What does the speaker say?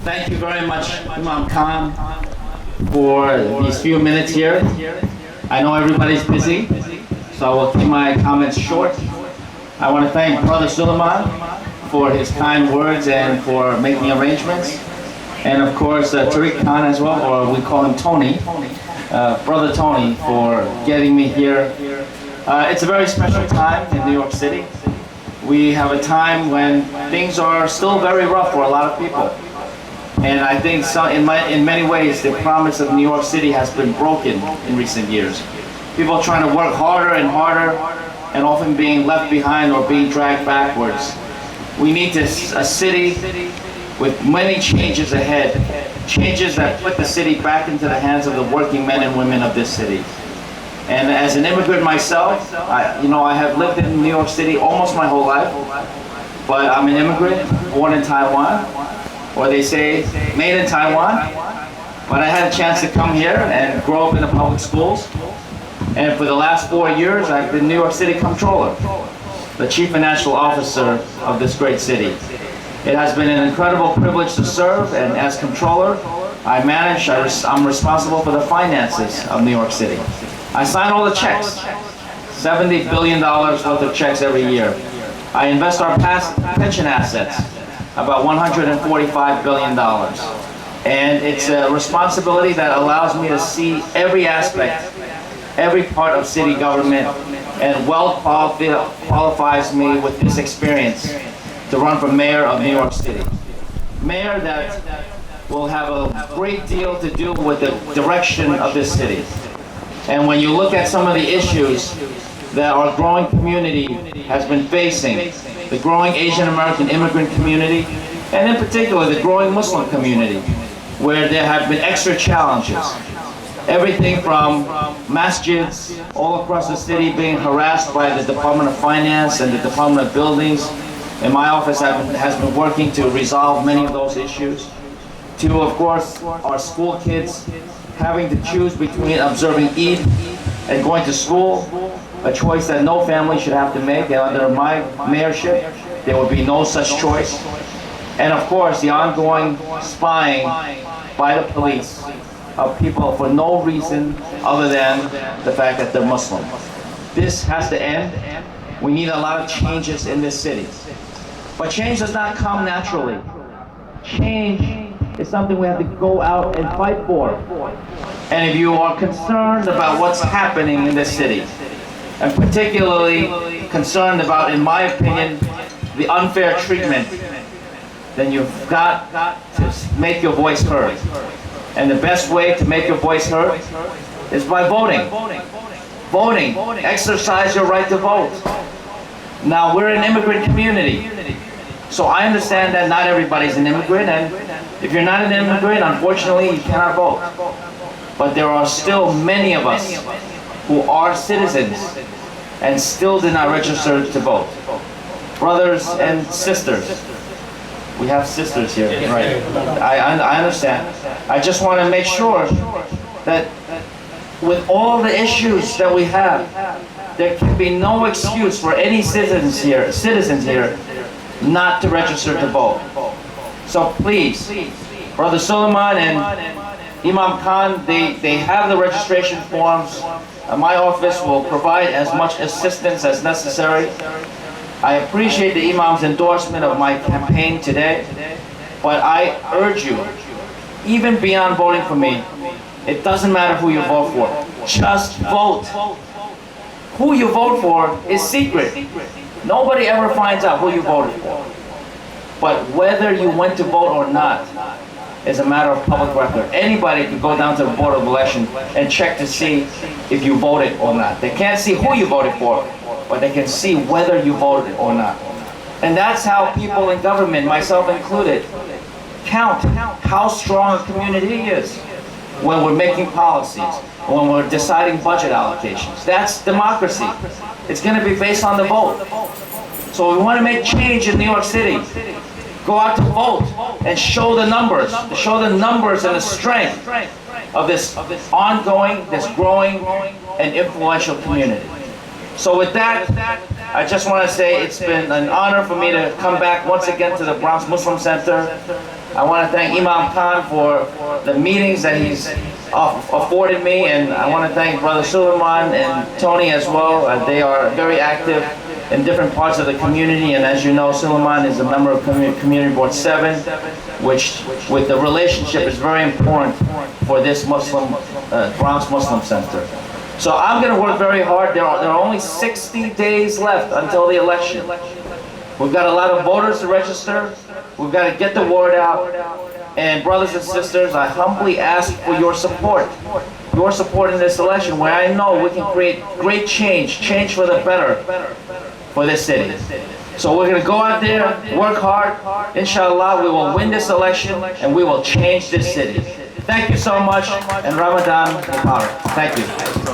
Thank you very much, Imam Khan, for these few minutes here. I know everybody's busy, so I will keep my comments short. I want to thank Brother Suleiman for his kind words and for making arrangements. And of course, Tariq Khan as well, or we call him Tony, Brother Tony, for getting me here. It's a very special time in New York City. We have a time when things are still very rough for a lot of people. And I think in many ways, the promise of New York City has been broken in recent years. People trying to work harder and harder, and often being left behind or being dragged backwards. We need a city with many changes ahead, changes that put the city back into the hands of the working men and women of this city. And as an immigrant myself, I have lived in New York City almost my whole life, but I'm an immigrant, born in Taiwan, or they say made in Taiwan, but I had a chance to come here and grow up in the public schools. And for the last 4 years, I've been New York City Comptroller, the Chief Financial Officer of this great city. It has been an incredible privilege to serve, and as Comptroller, I'm responsible for the finances of New York City. I sign all the checks, $70 billion worth of checks every year. I invest our past pension assets, about $145 billion. And it's a responsibility that allows me to see every aspect, every part of city government, and qualifies me with this experience to run for mayor of New York City. Mayor that will have a great deal to do with the direction of this city. And when you look at some of the issues that our growing community has been facing, the growing Asian American immigrant community, and in particular the growing Muslim community, where there have been extra challenges. Everything from masjids all across the city being harassed by the Department of Finance and the Department of Buildings, and my office has been working to resolve many of those issues, to, of course, our school kids having to choose between observing Eid and going to school, a choice that no family should have to make. And under my mayorship, there would be no such choice. And of course, the ongoing spying by the police of people for no reason other than the fact that they're Muslim. This has to end. We need a lot of changes in this city. But change does not come naturally. Change is something we have to go out and fight for. And if you are concerned about what's happening in this city, and particularly concerned about, in my opinion, the unfair treatment, then you've got to make your voice heard. And the best way to make your voice heard is by voting. Voting. Exercise your right to vote. Now, we're an immigrant community, so I understand that not everybody's an immigrant, and if you're not an immigrant, unfortunately, you cannot vote. But there are still many of us who are citizens and still did not register to vote. Brothers and sisters, we have sisters here, right? I understand. I just want to make sure that with all the issues that we have, there can be no excuse for any citizens here not to register to vote. So please, Brother Suleiman and Imam Khan, they have the registration forms. My office will provide as much assistance as necessary. I appreciate the Imam's endorsement of my campaign today, but I urge you, even beyond voting for me, it doesn't matter who you vote for. Just vote. Who you vote for is secret. Nobody ever finds out who you voted for. But whether you went to vote or not is a matter of public record. Anybody could go down to the Board of Election and check to see if you voted or not. They can't see who you voted for, but they can see whether you voted or not. And that's how people in government, myself included, count how strong a community is when we're making policies, when we're deciding budget allocations. That's democracy. It's going to be based on the vote. So we want to make change in New York City. Go out to vote and show the numbers and the strength of this ongoing, this growing and influential community. So with that, I just want to say it's been an honor for me to come back once again to the Bronx Muslim Center. I want to thank Imam Khan for the meetings that he's afforded me, and I want to thank Brother Suleiman and Tony as well. They are very active in different parts of the community, and as you know, Suleiman is a member of Community Board 7, which with the relationship is very important for this Bronx Muslim Center. So I'm going to work very hard. There are only 60 days left until the election. We've got a lot of voters to register. We've got to get the word out. And brothers and sisters, I humbly ask for your support. Your support in this election, where I know we can create great change for the better for this city. So we're going to go out there, work hard. Inshallah, we will win this election and we will change this city. Thank you so much, and Ramadan Mubarak. Thank you.